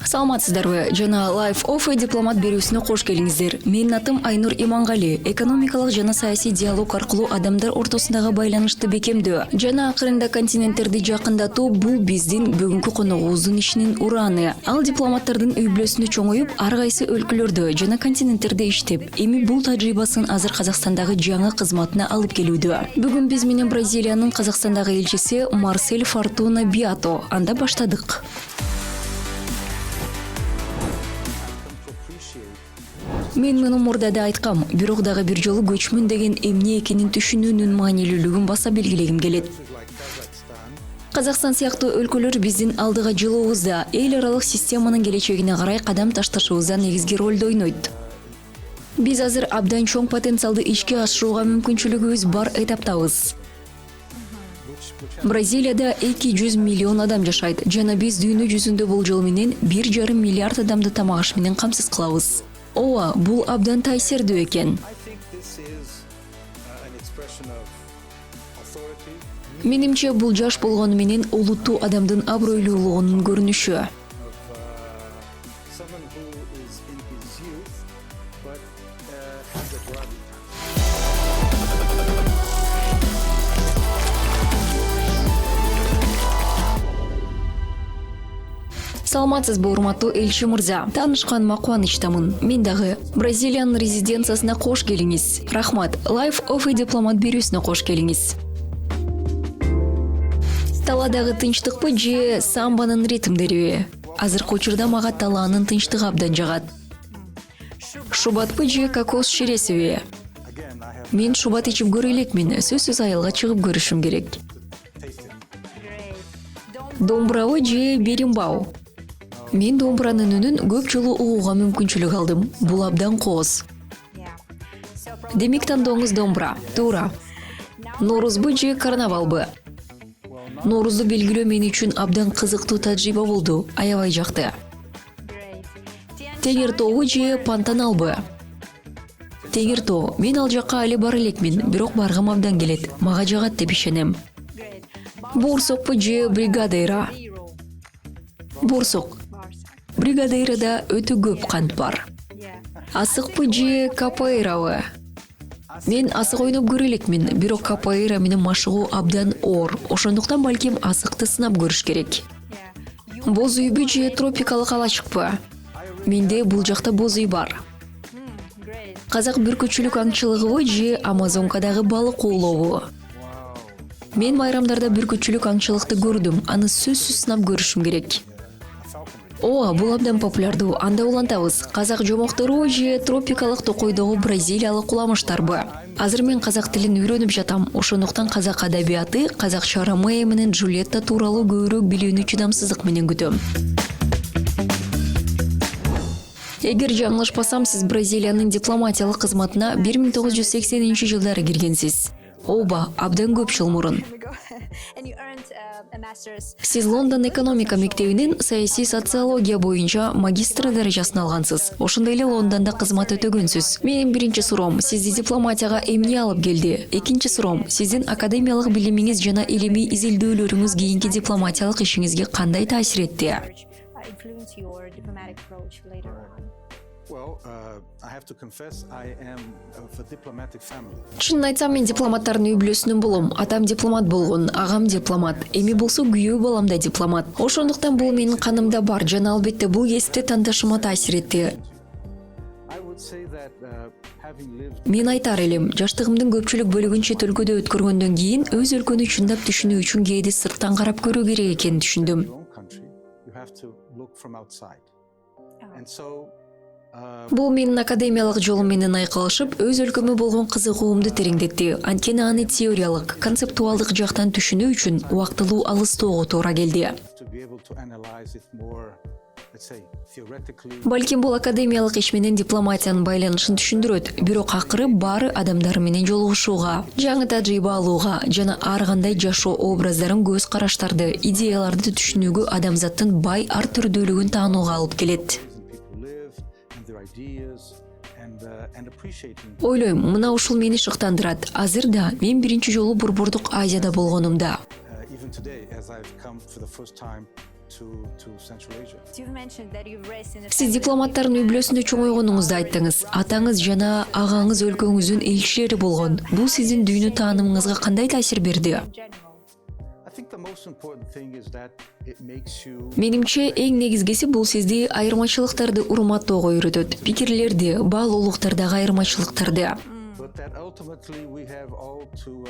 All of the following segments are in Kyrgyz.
Саламатсыздарбы? Жана Life of дипломат берүүсүнө кош келиңиздер. Менин атым Айнур Имангали. Экономикалык жана саясий диалог аркылуу адамдар ортосундагы байланышты бекемдөө жана акырында континенттерди жакындатуу бул биздин бүгүнкү коногубуздун ишинин ураны. Ал дипломаттардын үй бүлөсүндө чоңоюп, ар кайсы өлкөлөрдө жана континенттерде иштеп, эми бул тажрыйбасын азыр Казакстандагы жаңы кызматына алып келүүдө. Бүгүн биз менен Бразилиянын Казакстандагы элчиси Марсель Фортуна Биато. Анда баштадык. Мен муну мурда да айткам, бирок дагы бир жолу көчмөн деген эмне экенин түшүнүүнүн маанилүүлүгүн баса белгилегим келет. Казакстан сыяктуу өлкөлөр биздин алдыга жылуубузда эл аралык системанын келечегине карай кадам ташташыбызда негизги ролду ойнойт. Биз азыр абдан чоң потенциалды ишке ашырууга мүмкүнчүлүгүбүз бар этаптабыз. Бразилияда 200 миллион адам жашайт жана биз дүйнө жүзүндө болжол менен 1,5 миллиард адамды тамак аш менен камсыз кылабыз. Ооба, бул абдан таасирдүү экен. Менимче бул жаш болгону менен олуттуу адамдын абройлуулугунун көрүнүшү. Саламатсызбы, урматтуу элчи мырза. Таанышканыма кубанычтамын. Мен дагы Бразилиянын резиденциясына кош келиңиз. Рахмат. Life of дипломат берүүсүнө кош келиңиз. Таладагы тынчтыкпы же самбанын ритмдериби? Азыркы учурда мага талаанын тынчтыгы абдан жагат. Шубатпы же кокос ширесиби? Мен шубат ичип көрө элекмин. Сөзсүз айылга чыгып көрүшүм керек. Домбурабы же беримбау? Мен домбуранын үнүн көп жолу угууга мүмкүнчүлүк алдым. Бул абдан кооз. Демек тандооңуз домбура. Туура. Ноорузбу же карнавалбы? Ноорузду белгилөө мен үчүн абдан кызыктуу тажрыйба болду. Аябай жакты. Теңир тообу же Пантаналбы? Теңир тоо. Мен ал жакка али бара элекмин, бирок баргым абдан келет. Мага жагат деп ишенем. Борсокпу же Бригадейра? Борсок. Бригадейрада өтө көп кант бар. Асыкпы же капоэйрабы? Мен асык ойноп көрө элекмин, бирок капоэйра менен машыгуу абдан оор. Ошондуктан балким асыкты сынап көрүш керек. Боз үйбү же тропикалык алачыкпы? Менде бул жакта боз үй бар. Казак бүркүтчүлүк аңчылыгыбы же Амазонкадагы балык оолообу? Мен байрамдарда бүркүтчүлүк аңчылыкты көрдүм, аны сөзсүз сынап көрүшүм керек. Ооба, бул абдан популярдуу. Анда улантабыз. Казак жомоктору же тропикалык токойдогу бразилиялык уламыштарбы? Азыр мен казак тилин үйрөнүп жатам. Ошондуктан казак адабияты, казакча Ромео менен Джульетта тууралуу көбүрөөк билүүнү чыдамсыздык менен күтөм. Эгер жаңылышпасам, сиз Бразилиянын дипломатиялык кызматына 1980-жылдары киргенсиз. Ооба, абдан көп жыл мурун. Сиз Лондон экономика мектебинин саясий социология боюнча магистр даражасын алгансыз. Ошондой эле Лондондо кызмат өтөгөнсүз. Менин биринчи суроом, сизди дипломатияга эмне алып келди? Экинчи суроом, сиздин академиялык билимиңиз жана илимий изилдөөлөрүңүз кийинки дипломатиялык ишиңизге кандай таасир этти? Чынын айтсам, мен дипломаттардын үй бүлөсүнөн болом. Атам дипломат болгон, агам дипломат. Эми болсо күйөө балам да дипломат. Ошондуктан бул менин канымда бар жана албетте бул кесипте тандашыма таасир этти. Мен айтар элем, жаштыгымдын көпчүлүк бөлүгүн чет өлкөдө өткөргөндөн кийин өз өлкөнү чындап түшүнүү үчүн кээде сырттан карап көрүү керек экенин түшүндүм. Бул менин академиялык жолум менен айкалышып, өз өлкөмө болгон кызыгуумду тереңдетти. Анткени аны теориялык, концептуалдык жактан түшүнүү үчүн убактылуу алыстоого туура келди. Балким бул академиялык иш менен дипломатиянын байланышын түшүндүрөт, бирок акыры баары адамдар менен жолугушууга, жаңы тажрыйба алууга жана ар кандай жашоо образдарын, көз караштарды, идеяларды түшүнүүгө, адамзаттын бай ар түрдүүлүгүн таанууга алып келет. Ойлойм, мына ушул мени шыктандырат. Азыр да мен биринчи жолу Борбордук Азияда болгонумда. to Central Asia. Сиз дипломаттардын үй-бүлөсүндө чоңойгонуңузду айттыңыз. Атаңыз жана агаңыз өлкөңүздүн элчилери болгон. Бул сиздин дүйнө таанымыңызга кандай таасир берди? I think the most important thing is that it makes you Менимче эң негизгиси бул сизди айырмачылыктарды урматтоого үйрөтөт. Пикирлерди, баалуулуктардагы айырмачылыктарды. but that ultimately we have all to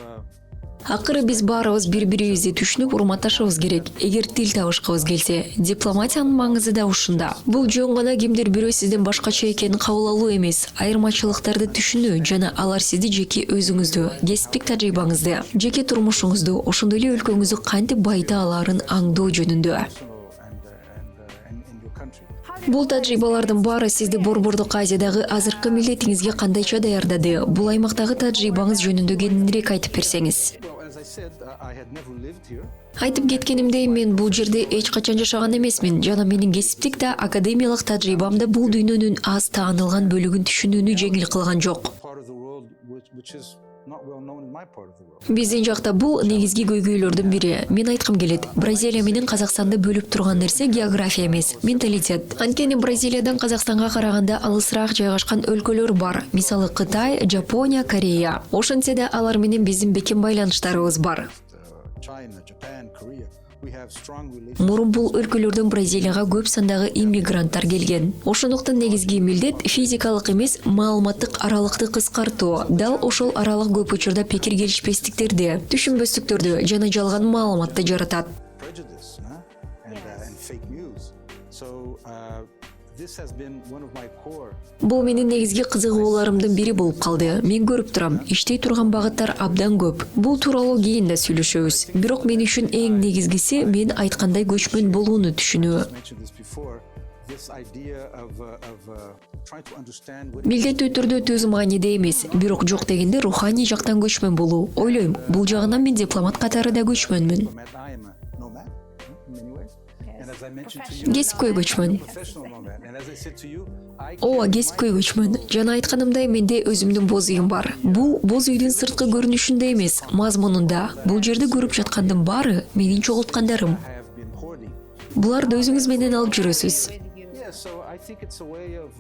Акыры биз баарыбыз бири-бирибизди түшүнүп, урматташыбыз керек. Эгер тил табышкыбыз келсе, дипломатиянын маңызы да ушунда. Бул жөн гана кимдир бирөө сиздин башкача экенин кабыл алуу эмес, айырмачылыктарды түшүнүү жана алар сизди жеке өзүңүздү, кесиптик тажрыйбаңызды, жеке турмушуңузду, ошондой эле өлкөңүздү кантип байыта алаарын аңдоо жөнүндө. and in your country. Бул тажрыйбалардын баары сизди Борбордук Азиядагы азыркы милдетиңизге кандайча даярдады? Бул аймактагы тажрыйбаңыз жөнүндө кененирээк айтып берсеңиз. Well, as I said, I had never lived here. Айтып кеткенимдей, мен бул жерде эч качан жашаган эмесмин жана менин кесиптик да академиялык тажрыйбам да бул дүйнөнүн аз таанылган бөлүгүн түшүнүүнү жеңил кылган жок. Part of the world which is not well known in my part of the world. Биздин жакта бул негизги көйгөйлөрдүн бири. Мен айткым келет, Бразилия менен Казакстанды бөлүп турган нерсе география эмес, менталитет. Анткени Бразилиядан Казакстанга караганда алысыраак жайгашкан өлкөлөр бар. Мисалы Кытай, Жапония, Корея. Ошентсе да алар менен биздин бекем байланыштарыбыз бар. China, Japan, Korea. We have strong relations. Мурун бул өлкөлөрдөн Бразилияга көп сандагы иммигранттар келген. Ошондуктан негизги милдет физикалык эмес, маалыматтык аралыкты кыскартуу. Дал ошол аралык көп учурда пикир келишпестиктерди, түшүнбөстүктөрдү жана жалган маалыматты жаратат. Prejudice, and fake news. So this has been one of my core. Бул менин негизги кызыгууларымдын бири болуп калды. Мен көрүп турам, иштей турган багыттар абдан көп. Бул тууралуу кийин да сүйлөшөбүз. Бирок мен үчүн эң негизгиси мен айткандай көчмөн болууну түшүнүү. I mentioned this before. This idea of trying to understand what Милдеттүү түрдө төз мааниде эмес, бирок жок дегенде руханий жактан көчмөн болуу. Ойлойм, бул жагынан мен дипломат катары да көчмөнмүн. nomad. I am a nomad in many ways. And as I mentioned to you, Кесипкөй көчмөн. professional nomad. And as I said to you, I Ооба, кесипкөй көчмөн. Жана айтканымдай менде өзүмдүн боз үйүм бар. Бул боз үйдүн сырткы көрүнүшүндө эмес, мазмунунда. Бул жерде көрүп жаткандын баары менин чогулткандарым. have been hoarding. Буларды өзүңүз менен алып жүрөсүз. Yeah, so I think it's a way of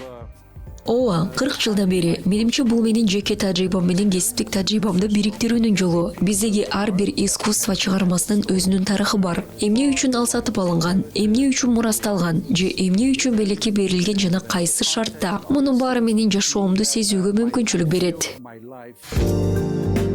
Ооба, 40 жылдан бери менимче бул менин жеке тажрыйбам менен кесиптик тажрыйбамды бириктирүүнүн жолу. Биздеги ар бир искусство чыгармасынын өзүнүн тарыхы бар. Эмне үчүн ал сатып алынган, эмне үчүн мурасталган, же эмне үчүн белекке берилген жана кайсы шартта. Мунун баары менин жашоомду сезүүгө мүмкүнчүлүк берет. my life.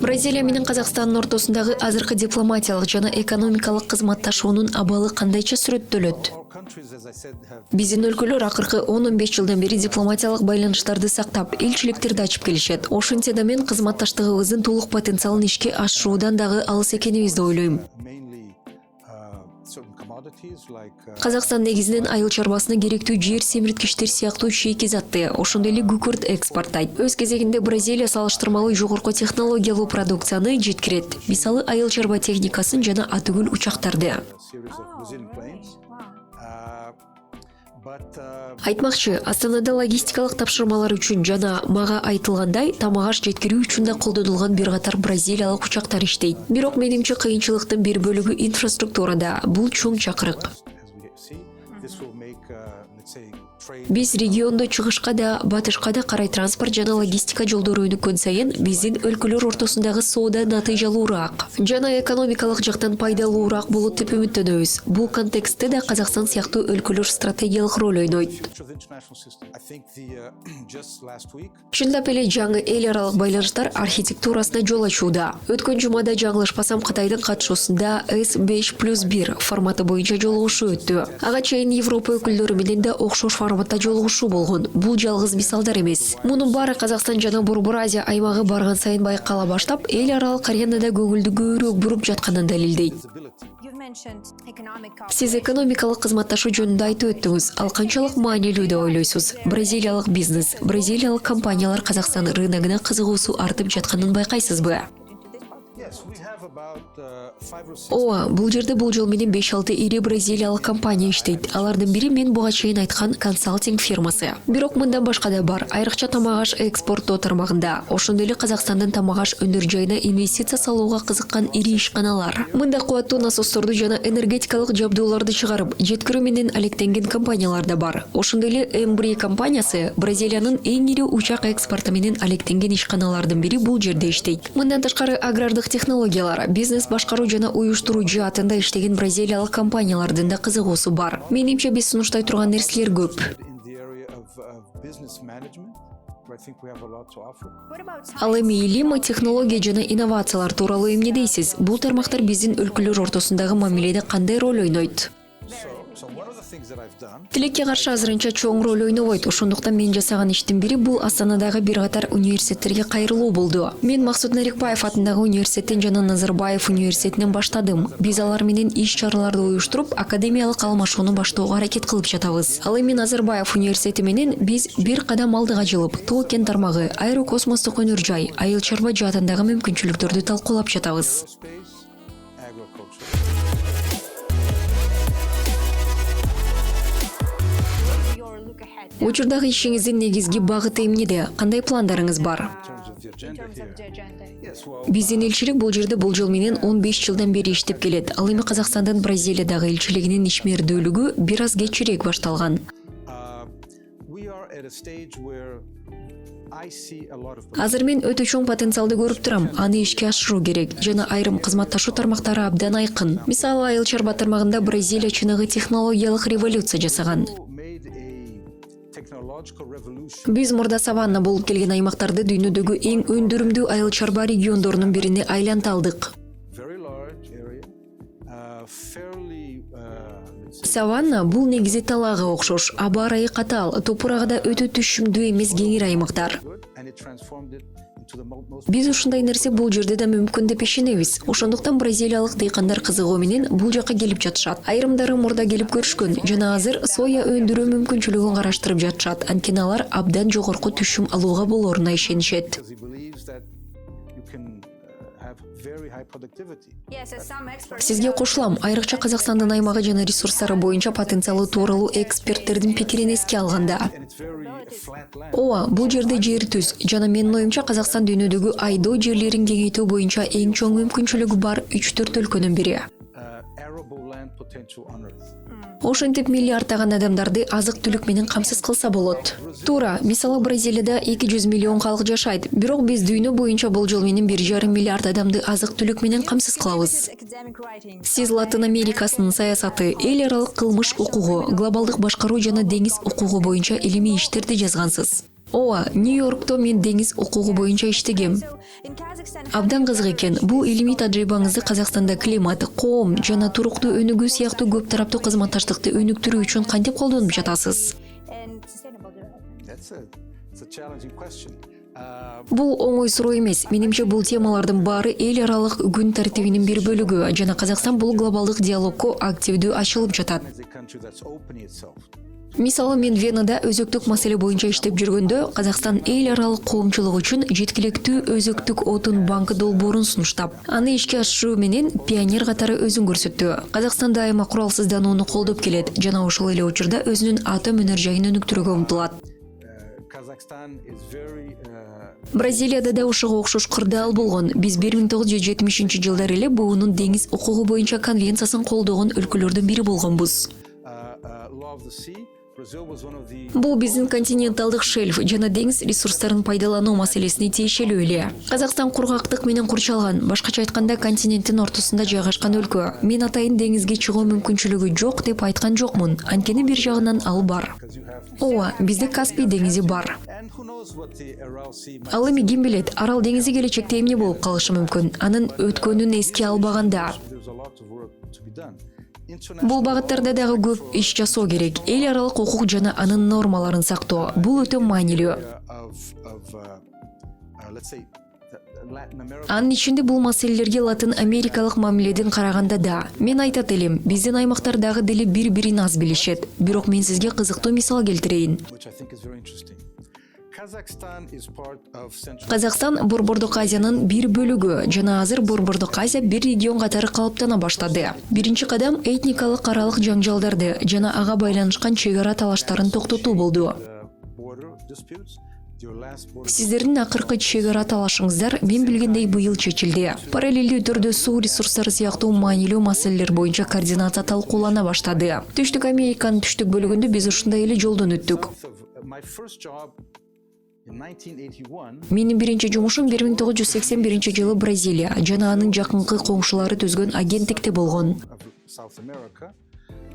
Бразилия менен Казакстандын ортосундагы азыркы дипломатиялык жана экономикалык кызматташуунун абалы кандайча сүрөттөлөт? All countries, as I said, have Биздин өлкөлөр акыркы 10-15 жылдан бери дипломатиялык байланыштарды сактап, элчиликтерди ачып келишет. Ошентсе да мен кызматташтыгыбыздын толук потенциалын ишке ашыруудан дагы алыс экенибизди ойлойм. mainly certain commodities like Казакстан негизинен айыл чарбасына керектүү жер семирткичтер сыяктуу чейки затты, ошондой эле күкүрт экспорттайт. Өз кезегинде Бразилия салыштырмалуу жогорку технологиялуу продукцияны жеткирет. Мисалы айыл чарба техникасын жана атүгүл учактарды. a series of Brazilian planes. But Айтмакчы, Астанада логистикалык тапшырмалар үчүн жана мага айтылгандай тамак аш жеткирүү үчүн да колдонулган бир катар бразилиялык учактар иштейт. Бирок менимче кыйынчылыктын бир бөлүгү инфраструктурада. Бул чоң чакырык. as we see, this will make, let's say, trade Биз региондо чыгышка да, батышка да карай транспорт жана логистика жолдору өнүккөн сайын биздин өлкөлөр ортосундагы соода натыйжалуураак жана экономикалык жактан пайдалуураак болот деп үмүттөнөбүз. Бул контекстте да Казакстан сыяктуу өлкөлөр стратегиялык роль ойнойт. future of the international system. I think just last week Чындап эле жаңы эл аралык байланыштар архитектурасына жол ачууда. Өткөн жумада жаңылышпасам Кытайдын катышуусунда S5+1 форматы боюнча жолугушуу өттү. Ага чейин Европа өкүлдөрү менен да окшош форматта жолугушуу болгон. Бул жалгыз мисалдар эмес. Мунун баары Казакстан жана Борбор Азия аймагы барган сайын байкала баштап, эл аралык аренада көңүлдү көбүрөөк буруп жатканын далилдейт. Сиз экономикалык кызматташуу жөнүндө айтып өттүңүз. Ал канчалык маанилүү деп ойлойсуз? Бразилиялык бизнес, бразилиялык компаниялар Казакстан рыногуна кызыгуусу артып жатканын байкайсызбы? yes, we have about 5 or 6. Ооба, бул жерде бул жол менен 5-6 ири бразилиялык компания иштейт. Алардын бири мен буга чейин айткан консалтинг фирмасы. Бирок мындан башка да бар. Айрыкча тамак аш экспорттоо тармагында, ошондой эле Казакстандын тамак аш өнөр жайына инвестиция салууга кызыккан ири ишканалар. Мында кубаттуу насосторду жана энергетикалык жабдууларды чыгарып, жеткирүү менен алектенген компаниялар да бар. Ошондой эле Embry компаниясы Бразилиянын эң ири учак экспорту менен алектенген ишканалардын бири бул жерде иштейт. Мындан тышкары агрардык технологиялар, бизнес башкаруу жана уюштуруу жаатында иштеген бразилиялык компаниялардын да кызыгуусу бар. Менимче биз сунуштай турган нерселер көп. In the area of business management, where I think we have a lot to offer. Ал эми илим, технология жана инновациялар тууралуу эмне дейсиз? Бул тармактар биздин өлкөлөр ортосундагы мамиледе кандай роль ойнойт? So one of the things that I've done Тилекке каршы азырынча чоң роль ойнобойт. Ошондуктан мен жасаган иштин бири бул Астанадагы бир катар университеттерге кайрылуу болду. Мен Максут Нарикбаев атындагы университеттен жана Назарбаев университетинен баштадым. Биз алар менен иш-чараларды уюштуруп, академиялык алмашууну баштоого аракет кылып жатабыз. Ал эми Назарбаев университети менен биз бир кадам алдыга жылып, Тоо-Кен тармагы, аэрокосмостук өнөр жай, айыл чарба жаатындагы мүмкүнчүлүктөрдү талкуулап жатабыз. aerospace, agriculture. Учурдагы ишиңиздин негизги багыты эмнеде? Кандай пландарыңыз бар? In terms of the agenda here. Yes, well, Биздин элчилик бул жерде болжол менен 15 жылдан бери иштеп келет. Ал эми Казакстандын Бразилиядагы элчилигинин ишмердүүлүгү бир аз кечирээк башталган. we are at a stage where I see a lot of Азыр мен өтө чоң потенциалды көрүп турам. Аны ишке ашыруу керек. Жана айрым кызматташуу тармактары абдан айкын. Мисалы, айыл чарба тармагында Бразилия чыныгы технологиялык революция жасаган. made a technological revolution. Биз мурда саванна болуп келген аймактарды дүйнөдөгү эң өндүрүмдүү айыл чарба региондорунун бирине айланталдык. Very large area, fairly, let's say, Саванна бул негизи талаага окшош. Аба ырайы катаал, топурагы да өтө түшүмдүү эмес кеңир аймактар. good, and it transformed it into the most. Биз ушундай нерсе бул жерде да мүмкүн деп ишенебиз. Ошондуктан бразилиялык дыйкандар кызыгуу менен бул жака келип жатышат. Айрымдары мурда келип көрүшкөн, жана азыр соя өндүрүү мүмкүнчүлүгүн караштырып жатышат. Анткени алар абдан жогорку түшүм алууга болоруна ишенишет. Because he believes that you can have very high productivity. Yes, as some experts. Сизге кошулам, айрыкча Казакстандын аймагы жана ресурстары боюнча потенциалы тууралуу эксперттердин пикирин эске алганда. And it's very flat land. Ооба, бул жерде жер түз. Жана менин оюмча Казакстан дүйнөдөгү айдоо жерлерин кеңейтүү боюнча эң чоң мүмкүнчүлүгү бар 3-4 өлкөнүн бири. Arable land potential on Earth. Ошентип миллиарддаган адамдарды азык-түлүк менен камсыз кылса болот. Туура, мисалы Бразилияда 200 миллион калк жашайт. Бирок биз дүйнө боюнча болжол менен 1,5 миллиард адамды азык-түлүк менен камсыз кылабыз. Academic writing. Сиз Латын Америкасынын саясаты, эл аралык кылмыш укугу, глобалдык башкаруу жана деңиз укугу боюнча илимий иштерди жазгансыз. Ооба, Нью-Йоркто мен деңиз укугу боюнча иштегем. So in Kazakhstan, Абдан кызык экен. Бул илимий тажрыйбаңызды Казакстанда климат, коом жана туруктуу өнүгүү сыяктуу көп тараптуу кызматташтыкты өнүктүрүү үчүн кантип колдонуп жатасыз? and sustainable development. It's a challenging question. Бул оңой суроо эмес. Менимче бул темалардын баары эл аралык күн тартибинин бир бөлүгү жана Казакстан бул глобалдык диалогко активдүү ачылып жатат. As a country that's opening itself. Мисалы, мен Венада өзөктүк маселе боюнча иштеп жүргөндө, Казакстан эл аралык коомчулук үчүн жеткиликтүү өзөктүк отун банкы долбоорун сунуштап, аны ишке ашыруу менен пионер катары өзүн көрсөттү. Казакстан дайыма куралсызданууну колдоп келет жана ошол эле учурда өзүнүн атом өнөр жайын өнүктүрүүгө умтулат. Kazakhstan is very Бразилияда да ошого окшош кырдаал болгон. Биз 1970-жылдары эле буунун деңиз укугу боюнча конвенциясын колдогон өлкөлөрдүн бири болгонбуз. law of the sea. Brazil was one of the Бул биздин континенталдык шельф жана деңиз ресурстарын пайдалануу маселесине тиешелүү эле. Казакстан кургактык менен курчалган, башкача айтканда континенттин ортосунда жайгашкан өлкө. Мен атайын деңизге чыгуу мүмкүнчүлүгү жок деп айткан жокмун. Анткени бир жагынан ал бар. because you have Ооба, бизде Каспий деңизи бар. and who knows what the Aral Sea might Ал эми ким билет, Арал деңизи келечекте эмне болуп калышы мүмкүн. Анын өткөнүн эске албаганда. there's a lot of work to be done. Бул багыттарда дагы көп иш жасоо керек. Эл аралык укук жана анын нормаларын сактоо. Бул өтө маанилүү. Let's say Latin America. Анын ичинде бул маселелерге Латын Америкалык мамиледен караганда да. Мен айтат элем, биздин аймактардагы деле бири-бирин аз билишет. Бирок мен сизге кызыктуу мисал келтирейин. Which I think is very interesting. Kazakhstan is part of Central Казакстан Борбордук Азиянын бир бөлүгү жана азыр Борбордук Азия бир регион катары калыптана баштады. Биринчи кадам этникалык аралык жаңжалдарды жана ага байланышкан чек ара талаштарын токтотуу болду. border disputes. Your last border Сиздердин акыркы чек ара талашыңыздар мен билгендей быйыл чечилди. Параллелдүү түрдө суу ресурстары сыяктуу маанилүү маселелер боюнча координация талкуулана баштады. Түштүк Американын түштүк бөлүгүндө биз ушундай эле жолдон өттүк. my first job in 1981 Менин биринчи жумушум 1981 жылы Бразилия жана анын жакынкы коңшулары түзгөн агенттикте болгон. of South America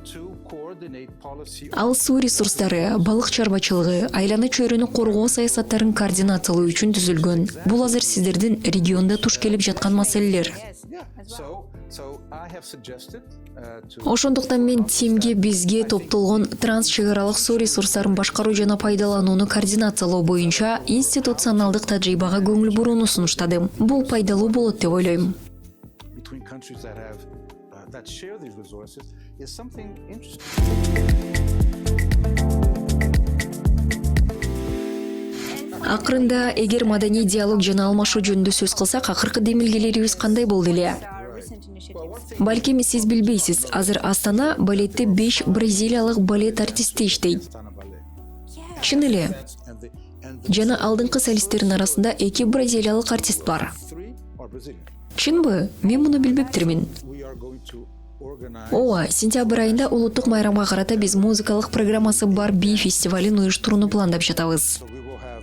to coordinate policy Ал суу ресурстары, балык чарбачылыгы, айлана чөйрөнү коргоо саясаттарын координациялоо үчүн түзүлгөн. Бул азыр сиздердин региондо туш келип жаткан маселелер. Yes. so I have suggested to Ошондуктан мен тимге бизге топтолгон транс-чек аралык суу ресурстарын башкаруу жана пайдаланууну координациялоо боюнча институционалдык тажрыйбага көңүл бурууну сунуштадым. Бул пайдалуу болот деп ойлойм. between countries that have that share these resources is something interesting. Акырында эгер маданий диалог жана алмашуу жөнүндө сөз кылсак, акыркы демилгелерибиз кандай болду эле? Our recent initiatives. Балким сиз билбейсиз, азыр Астана балетте 5 бразилиялык балет артисти иштейт. Astana Ballet. Чын эле. And Жана алдыңкы солисттердин арасында 2 бразилиялык артист бар. 3 are Brazilian. Чынбы? Мен муну билбептирмин. We are going to organize Ооба, сентябрь айында улуттук майрамга карата биз музыкалык программасы бар би фестивалин уюштурууну пландап жатабыз. so we will have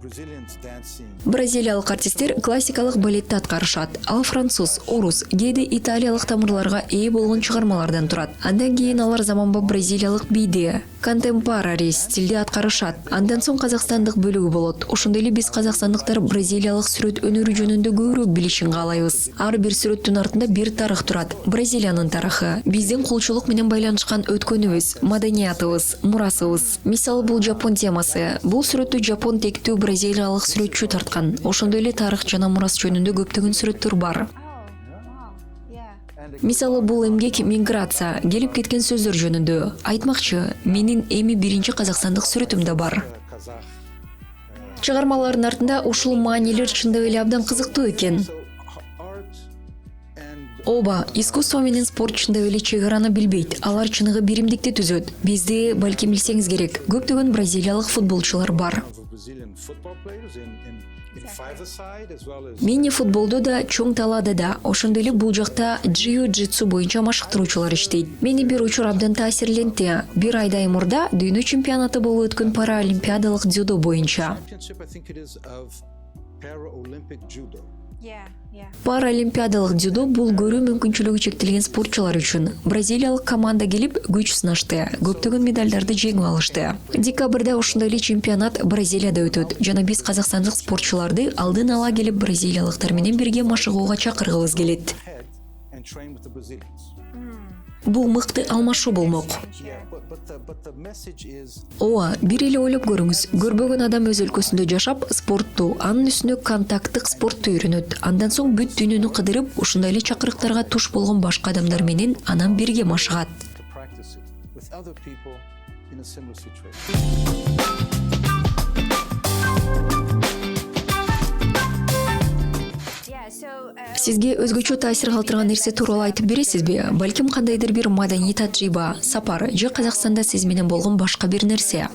Brazilians dancing Бразилиялык артисттер классикалык балетти аткарышат. Ал француз, орус, кээде италиялык тамырларга ээ болгон чыгармалардан турат. Андан кийин алар заманбап бразилиялык бийди, контемпорари стилде аткарышат. Андан соң казакстандык бөлүгү болот. Ошондой эле биз казакстандыктар бразилиялык сүрөт өнөрү жөнүндө көбүрөөк билишин каалайбыз. Ар бир сүрөттүн артында бир тарых турат. Бразилиянын тарыхы, биздин кулчулук менен байланышкан өткөнүбүз, маданиятыбыз, мурасыбыз. Мисалы бул Жапон темасы. Бул сүрөттү жапон тектүү бразилиялык сүрөтчү тарткан. Ошондой эле тарых жана мурас жөнүндө көптөгөн сүрөттөр бар. Oh, wow. Yeah. Мисалы бул эмгек миграция, келип кеткен сөздөр жөнүндө. Айтмакчы, менин эми биринчи казакстандык сүрөтүм да бар. Kazakh. Чыгармалардын артында ушул маанилер чындап эле абдан кызыктуу экен. So art and Ооба, искусство менен спорт чындап эле чек араны билбейт. Алар чыныгы биримдикти түзөт. Бизде, балким билсеңиз керек, көптөгөн бразилиялык футболчулар бар. of Brazilian football players in five-a-side as well as Мини футболдо да, чоң талаада да, ошондой эле бул жакта джиу-джитсу боюнча машыктыруучулар иштейт. Мени бир учур абдан таасирленти. Бир айдай мурда дүйнө чемпионаты болуп өткөн паралимпиадалык дзюдо боюнча. championship, I think it is of Para-Olympic judo. Yeah. Yeah. Паралимпиадалык дзюдо бул көрүү мүмкүнчүлүгү чектелген спортчулар үчүн. Бразилиялык команда келип күч сынашты, көптөгөн медалдарды жеңип алышты. Декабрда ошондой эле чемпионат Бразилияда өтөт жана биз казакстандык спортчуларды алдын ала келип бразилиялыктар менен бирге машыгууга чакыргыбыз келет. Head and train with the Brazilians. Бул мыкты алмашуу болмок. Yeah, but the message is Ооба, бир эле ойлоп көрүңүз. Көрбөгөн адам өз өлкөсүндө жашап, спортту, анын үстүнө контакттык спортту үйрөнөт. Андан соң бүт дүйнөнү кыдырып, ушундай эле чакырыктарга туш болгон башка адамдар менен анан бирге машыгат. to practice it with other people in a similar situation. Yeah. So. Сизге өзгөчө таасир калтырган нерсе тууралуу айтып бересизби? Балким кандайдыр бир маданий тажрыйба, сапар же Казакстанда сиз менен болгон башка бир нерсе.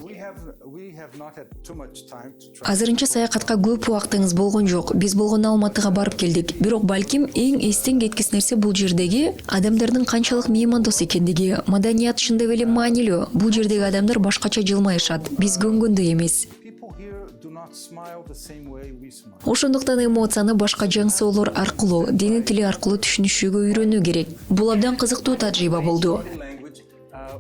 We have not had too much time to try. Азырынча саякатка көп убактыңыз болгон жок. Биз болгон Алматыга барып келдик. Бирок балким эң эстен кеткис нерсе бул жердеги адамдардын канчалык меймандос экендиги, маданият чындап эле маанилүү. Бул жердеги адамдар башкача жылмайышат. Биз көнгөндөй эмес. People here do not smile the same way we smile. Ошондуктан эмоцияны башка жаңсоолор аркылуу, дини тили аркылуу түшүнүшүүгө үйрөнүү керек. Бул абдан кызыктуу тажрыйба болду. Language,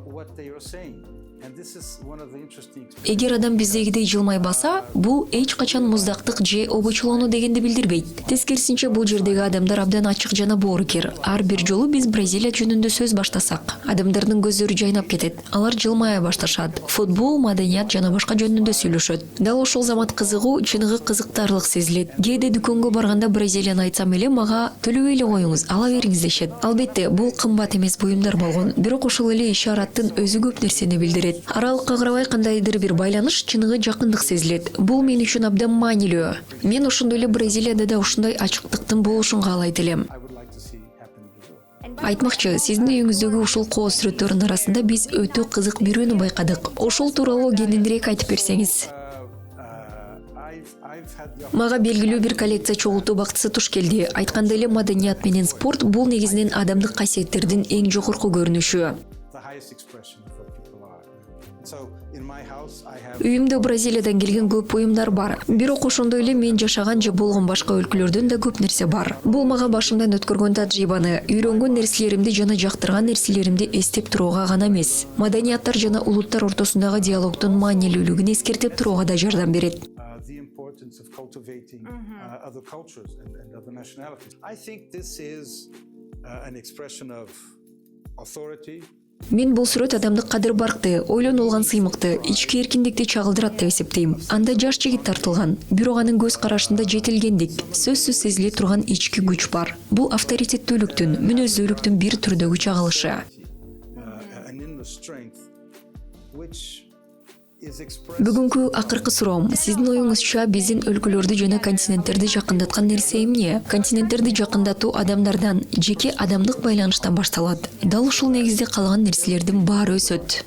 what they are saying. And this is one of the interesting Эгер адам биздегидей жылмайбаса, бул эч качан муздактык же обочулоону дегенди билдирбейт. Тескерисинче бул жердеги адамдар абдан ачык жана боорукер. Ар бир жолу биз Бразилия жөнүндө сөз баштасак, адамдардын көздөрү жайнап кетет. Алар жылмая башташат. Футбол, маданият жана башка жөнүндө сүйлөшөт. Дал ошол замат кызыгуу, чыныгы кызыктарлык сезилет. Кээде дүкөнгө барганда Бразилияны айтсам эле мага төлөбөй эле коюңуз, ала бериңиз дешет. Албетте, бул кымбат эмес буюмдар болгон. Бирок ошол эле ишараттын өзү көп нерсени билдирет. сезилет. Аралыкка карабай кандайдыр бир байланыш, чыныгы жакындык сезилет. Бул мен үчүн абдан маанилүү. Мен ошондой эле Бразилияда да ушундай ачыктыктын болушун каалайт элем. I would like to see happen in Brazil. Айтмакчы, сиздин үйүңүздөгү ушул коо сүрөттөрдүн арасында биз өтө кызык бирөөнү байкадык. Ошол тууралуу кененирээк айтып берсеңиз. I've had the Мага белгилүү бир коллекция чогултуу бактысы туш келди. Айткандай эле маданият менен спорт бул негизинен адамдык касиеттердин эң жогорку көрүнүшү. highest expression of what people are. So in my house, I have Үйүмдө Бразилиядан келген көп буюмдар бар. Бирок ошондой эле мен жашаган же болгон башка өлкөлөрдөн да көп нерсе бар. Бул мага башымдан өткөргөн тажрыйбаны, үйрөнгөн нерселеримди жана жактырган нерселеримди эстеп турууга гана эмес, маданияттар жана улуттар ортосундагы диалогдун маанилүүлүгүн эскертип турууга да жардам берет. the importance of cultivating other cultures and other nationalities. I think this is an expression of authority. Мен бул сүрөт адамдык кадыр баркты, ойлонулган сыймыкты, ички эркиндикти чагылдырат деп эсептейм. Анда жаш жигит тартылган, бирок анын көз карашында жетилгендик, сөзсүз сезиле турган ички күч бар. Бул авторитеттүүлүктүн, мүнөздүүлүктүн бир түрдөгү чагылышы. An inner strength which is expressed Бүгүнкү акыркы суроом, сиздин оюңузча биздин өлкөлөрдү жана континенттерди жакындаткан нерсе эмне? Континенттерди жакындатуу адамдардан, жеке адамдык байланыштан башталат. Дал ушул негизде калган нерселердин баары өсөт.